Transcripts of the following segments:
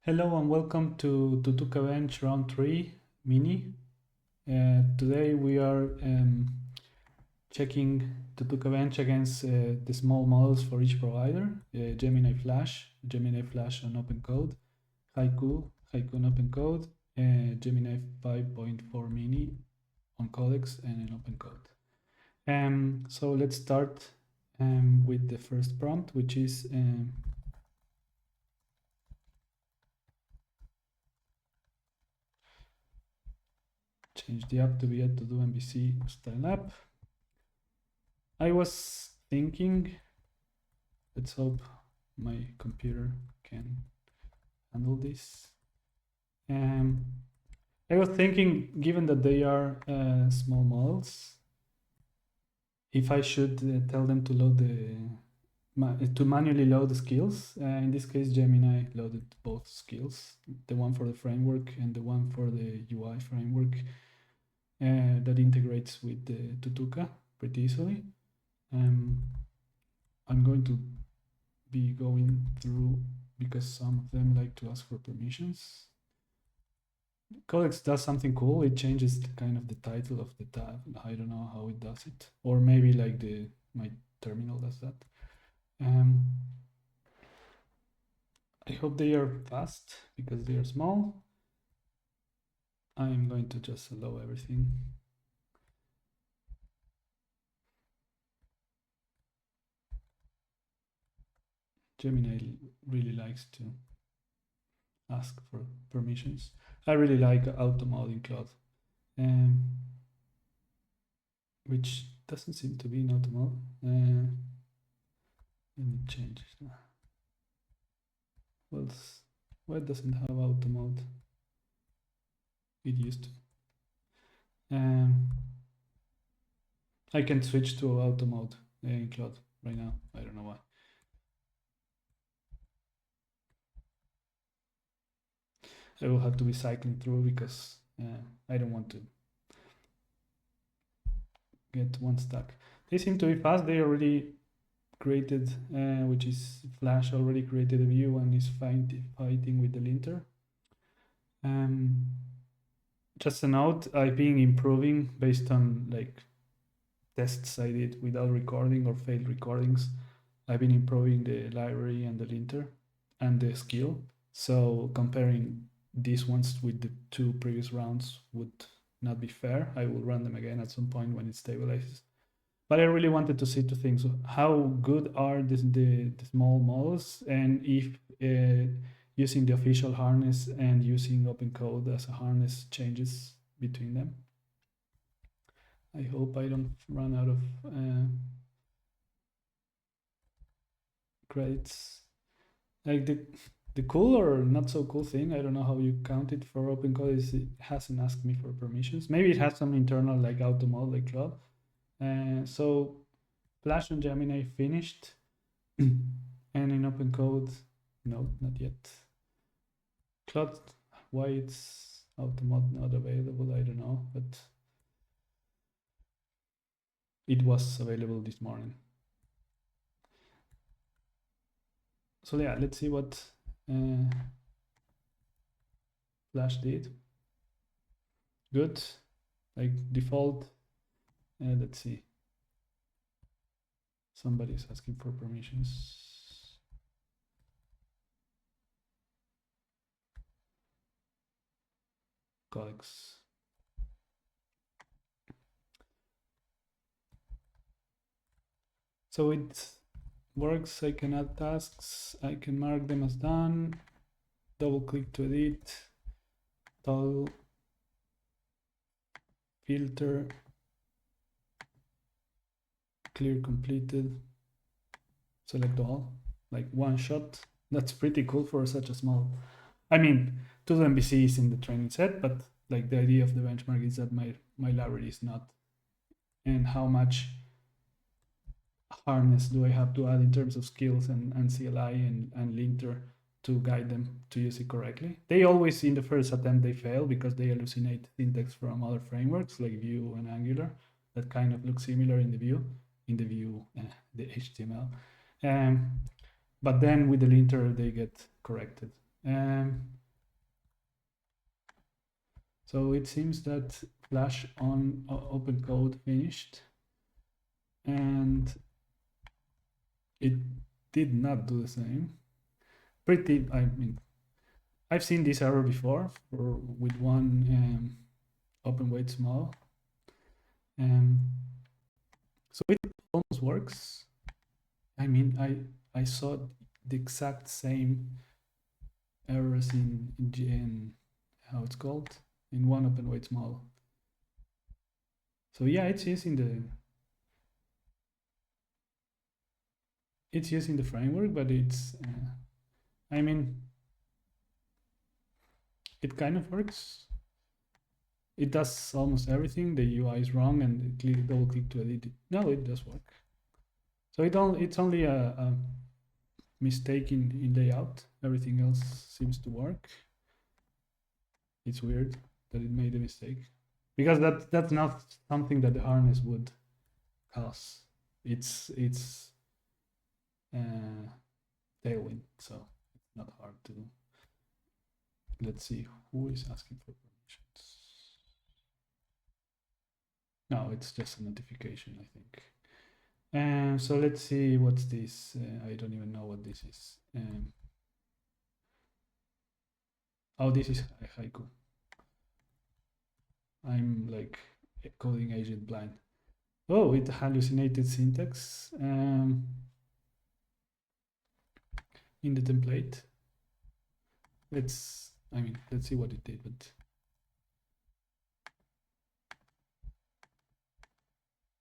Hello and welcome to Tutuca Bench Round 3 Mini. Today we are checking Tutuca Bench against the small models for each provider, Gemini Flash on OpenCode, Haiku on OpenCode, Gemini 5.4 Mini on Codex and in OpenCode. So let's start with the first prompt, which is change the app to be a Todo-MVC style app. I was thinking, let's hope my computer can handle this. I was thinking, given that they are small models, if I should tell them to load to manually load the skills. In this case, Gemini loaded both skills, the one for the framework and the one for the UI framework that integrates with the Tutuca pretty easily. I'm going to be going through because some of them like to ask for permissions. Codex does something cool. It changes kind of the title of the tab. I don't know how it does it, or maybe like my terminal does that. I hope they are fast because they are small. I'm going to just allow everything. Gemini really likes to ask for permissions. I really like auto mode in Claude, which doesn't seem to be in auto mode. Let me change it. Well, why doesn't have auto mode? It used to. I can switch to auto mode in Claude right now. I don't know why. I will have to be cycling through because I don't want to get one stuck. They seem to be fast. They already created, which is Flash already created a view and is fighting with the linter. Just a note, I've been improving based on like tests I did without recording or failed recordings. I've been improving the library and the linter and the skill. So comparing these ones with the two previous rounds would not be fair. I will run them again at some point when it stabilizes. But I really wanted to see two things. How good are the small models, and if using the official harness and using OpenCode as a harness changes between them. I hope I don't run out of credits. Like the cool or not so cool thing, I don't know how you count it for OpenCode, is it hasn't asked me for permissions. Maybe it has some internal like auto mode like Claude. So Flash and Gemini finished, and in OpenCode, no, not yet. Claude, why it's auto mode not available, I don't know, but it was available this morning. So yeah, let's see what Flash did. Good, like default. Let's see. Somebody's asking for permissions. Codex. So it works. I can add tasks. I can mark them as done. Double click to edit. Toggle. Filter. Clear completed. Select all. Like one shot. That's pretty cool for such a small. I mean, Todo-MVC is in the training set, but like the idea of the benchmark is that my library is not. And how much harness do I have to add in terms of skills and CLI and linter to guide them to use it correctly? They always, in the first attempt, they fail because they hallucinate syntax from other frameworks like Vue and Angular that kind of look similar in the view, the HTML. But then with the linter, they get corrected. So it seems that Flash on OpenCode finished, and it did not do the same. I mean, I've seen this error before with one open weight small. So it almost works. I mean, I saw the exact same errors in how it's called, in one open weight small. So yeah, it's using the framework, but it's I mean, it kind of works. It does almost everything. The UI is wrong, and double click to edit it. No, it does work. So it's only a mistake in layout. Everything else seems to work. It's weird that it made a mistake, because that's not something that the harness would cause. It's Tailwind, so it's not hard to do. Let's see who is asking for permissions. No, it's just a notification, I think. So let's see what's this. I don't even know what this is. Oh, this is Haiku. I'm like a coding agent blind. Oh, it hallucinated syntax in the template. Let's see what it did, but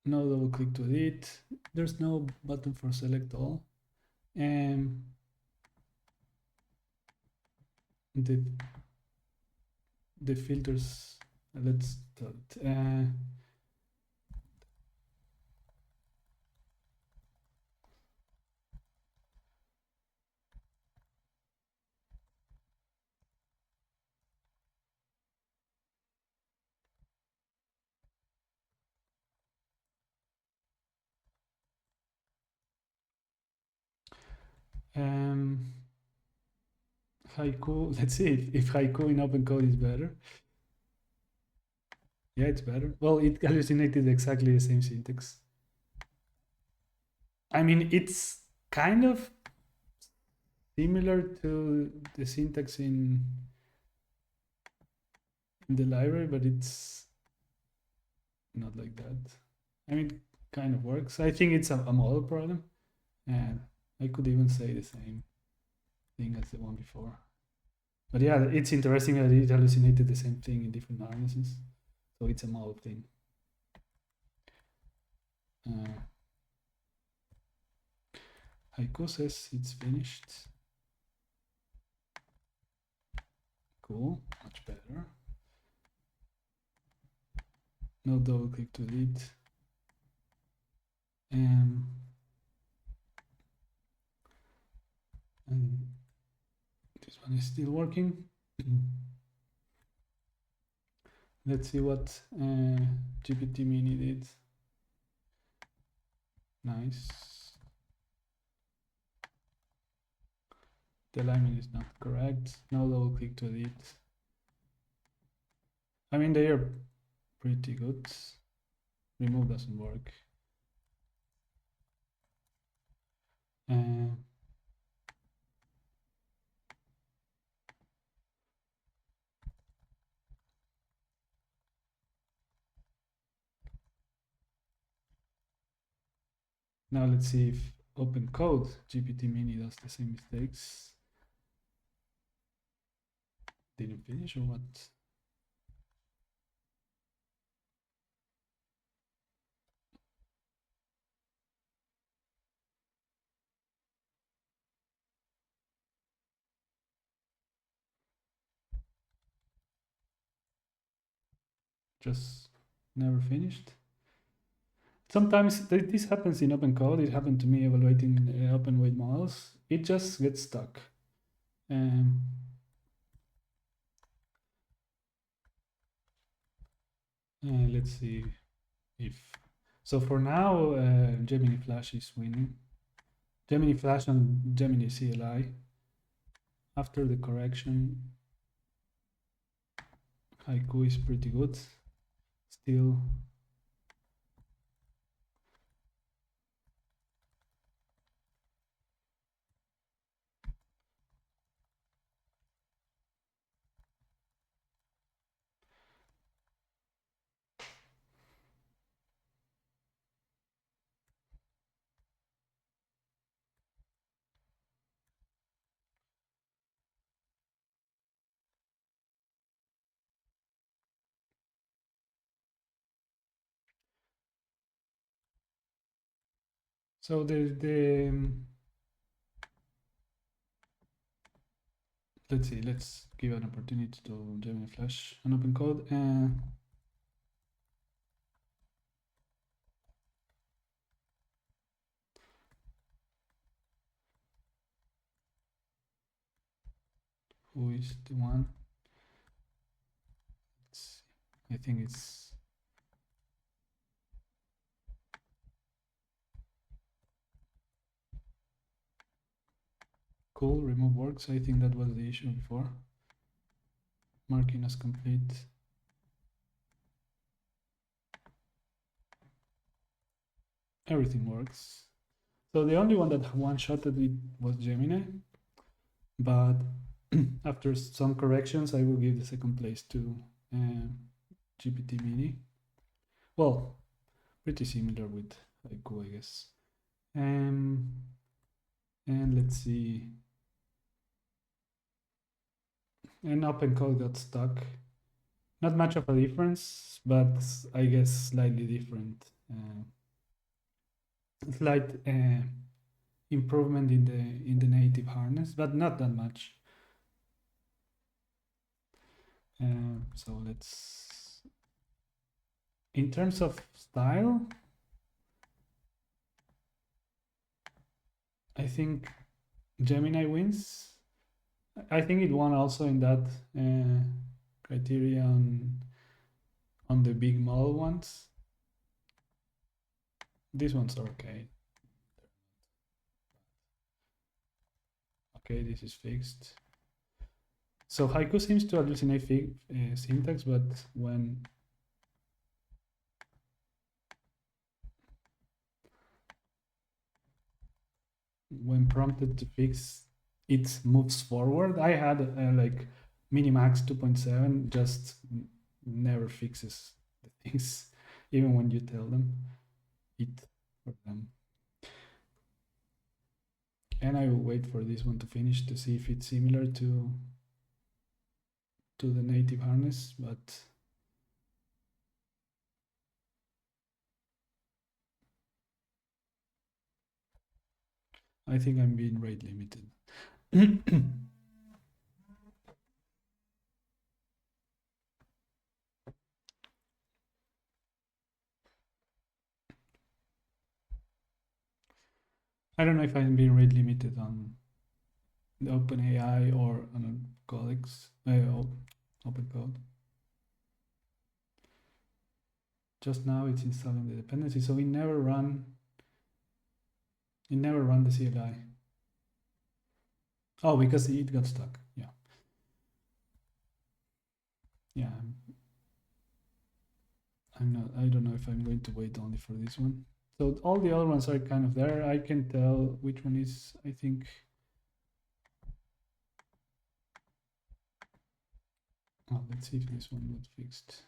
no double click to edit. There's no button for select all. And the filters, let's start. Haiku, let's see if Haiku in OpenCode is better. Yeah, it's better. Well, it hallucinated exactly the same syntax. I mean, it's kind of similar to the syntax in the library, but it's not like that. I mean, it kind of works. I think it's a model problem, and I could even say the same thing as the one before. But yeah, it's interesting that it hallucinated the same thing in different harnesses. So it's a model thing. Haiku says it's finished. Cool, much better. No double click to edit. And this one is still working. Let's see what GPT-mini did. Nice. The alignment is not correct. No double click to edit. I mean, they are pretty good. Remove doesn't work. Now let's see if OpenCode GPT-mini does the same mistakes. Didn't finish or what? Just never finished. Sometimes this happens in OpenCode. It happened to me evaluating open weight models. It just gets stuck. Let's see if. So for now, Gemini Flash is winning. Gemini Flash and Gemini CLI. After the correction, Haiku is pretty good still. So let's see, let's give an opportunity to Gemini Flash and OpenCode. Who is the one? I think it's cool. Remove works. I think that was the issue before. Marking as complete. Everything works. So the only one that one-shotted it was Gemini, but after some corrections, I will give the second place to GPT-mini. Well, pretty similar with Haiku, I guess. And let's see. And OpenCode got stuck. Not much of a difference, but I guess slightly different. Slight improvement in the native harness, but not that much. So let's. In terms of style, I think Gemini wins. I think it won also in that criteria on the big model ones. These ones are okay. Okay, this is fixed. So Haiku seems to hallucinate syntax, but when prompted to fix, it moves forward. I had like Minimax 2.7 just never fixes the things, even when you tell them it for them. And I will wait for this one to finish to see if it's similar to the native harness, but I think I'm being rate limited. I don't know if I'm being rate limited on the OpenAI or on Codex, OpenCode. Just now it's installing the dependency, so it never run the CLI. Oh, because it got stuck. Yeah. Yeah. I don't know if I'm going to wait only for this one. So all the other ones are kind of there. I can tell which one is, I think. Oh, let's see if this one got fixed.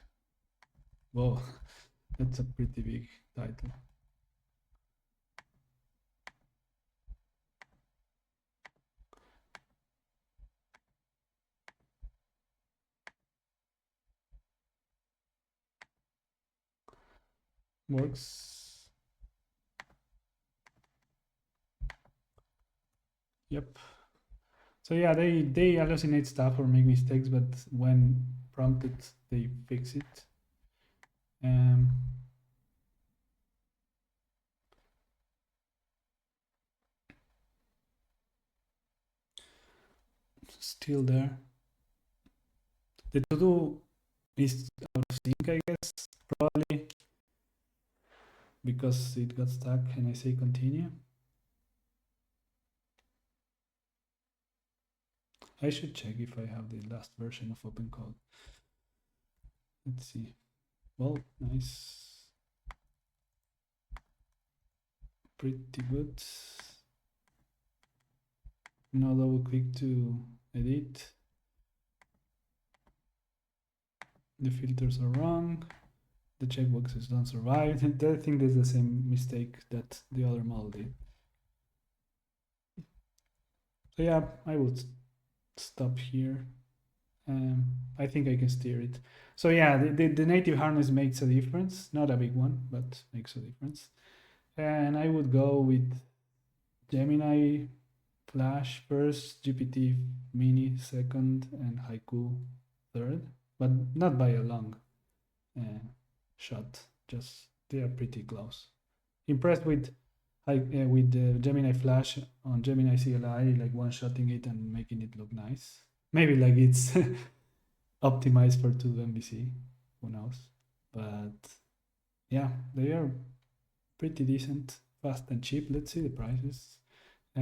Whoa, that's a pretty big title. Works. Yep. So yeah, they hallucinate stuff or make mistakes, but when prompted, they fix it. Still there. The to-do is out of sync, I guess, probably because it got stuck and I say continue. I should check if I have the last version of OpenCode. Let's see. Well, nice. Pretty good. Now double click to edit. The filters are wrong. The checkboxes don't survive. I think that's the same mistake that the other model did. So yeah, I would stop here. I think I can steer it. So yeah, the native harness makes a difference. Not a big one, but makes a difference. And I would go with Gemini Flash first, GPT-mini second, and Haiku third. But not by a long shot. Just they are pretty close. Impressed with Gemini Flash on Gemini CLI, like one-shotting it and making it look nice. Maybe like it's optimized for Todo-MVC, who knows? But yeah, they are pretty decent, fast and cheap. Let's see the prices. I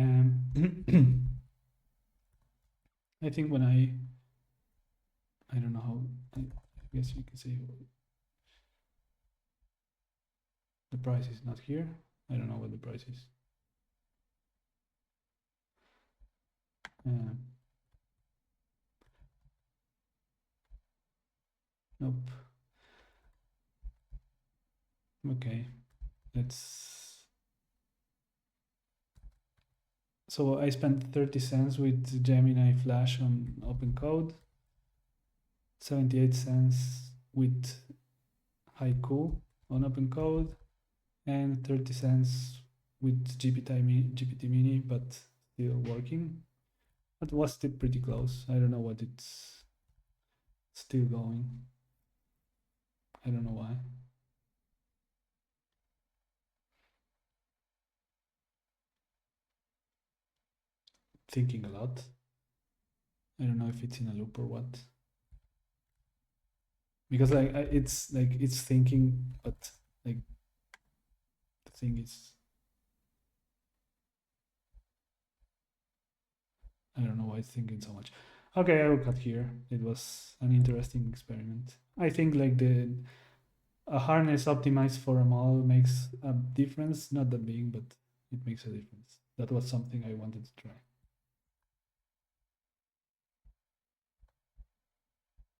think when I don't know how, I guess you can say the price is not here. I don't know what the price is. Nope. Okay, let's. So I spent 30 cents with Gemini Flash on OpenCode, 78 cents with Haiku on OpenCode, and 30 cents with GPT-mini, but still working. That was still pretty close. I don't know what it's still going. I don't know why. Thinking a lot. I don't know if it's in a loop or what. Because like it's thinking, but like the thing is, I don't know why it's thinking so much. Okay, I will cut here. It was an interesting experiment. I think like a harness optimized for a model makes a difference, not that big, but it makes a difference. That was something I wanted to try.